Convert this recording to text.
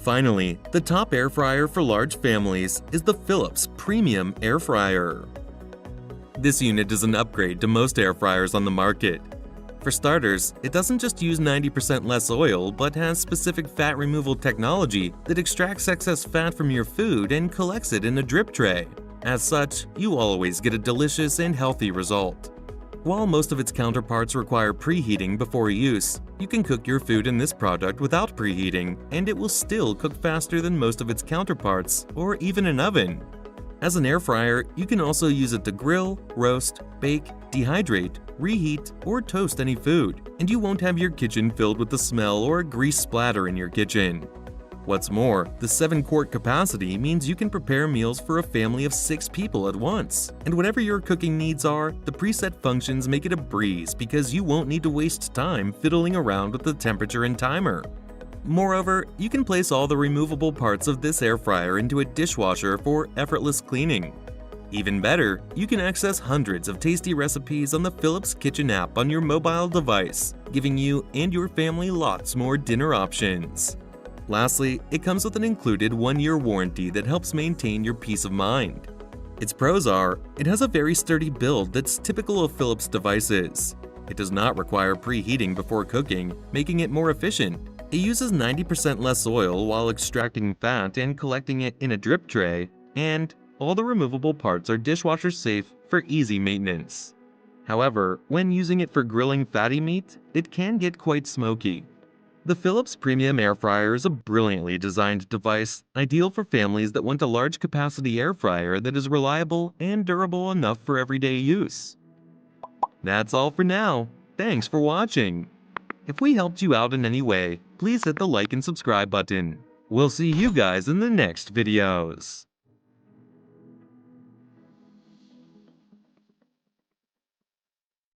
Finally, the top air fryer for large families is the Philips Premium Airfryer. This unit is an upgrade to most air fryers on the market. For starters, it doesn't just use 90% less oil, but has specific fat removal technology that extracts excess fat from your food and collects it in a drip tray. As such, you always get a delicious and healthy result. While most of its counterparts require preheating before use, you can cook your food in this product without preheating, and it will still cook faster than most of its counterparts, or even an oven. As an air fryer, you can also use it to grill, roast, bake, dehydrate, reheat, or toast any food, and you won't have your kitchen filled with the smell or a grease splatter in your kitchen. What's more, the 7-quart capacity means you can prepare meals for a family of 6 people at once. And whatever your cooking needs are, the preset functions make it a breeze because you won't need to waste time fiddling around with the temperature and timer. Moreover, you can place all the removable parts of this air fryer into a dishwasher for effortless cleaning. Even better, you can access hundreds of tasty recipes on the Philips Kitchen app on your mobile device, giving you and your family lots more dinner options. Lastly, it comes with an included 1-year warranty that helps maintain your peace of mind. Its pros are, it has a very sturdy build that's typical of Philips devices. It does not require preheating before cooking, making it more efficient. It uses 90% less oil while extracting fat and collecting it in a drip tray, and all the removable parts are dishwasher safe for easy maintenance. However, when using it for grilling fatty meat, it can get quite smoky. The Philips Premium Airfryer is a brilliantly designed device, ideal for families that want a large capacity air fryer that is reliable and durable enough for everyday use. That's all for now. Thanks for watching. If we helped you out in any way, please hit the like and subscribe button. We'll see you guys in the next videos.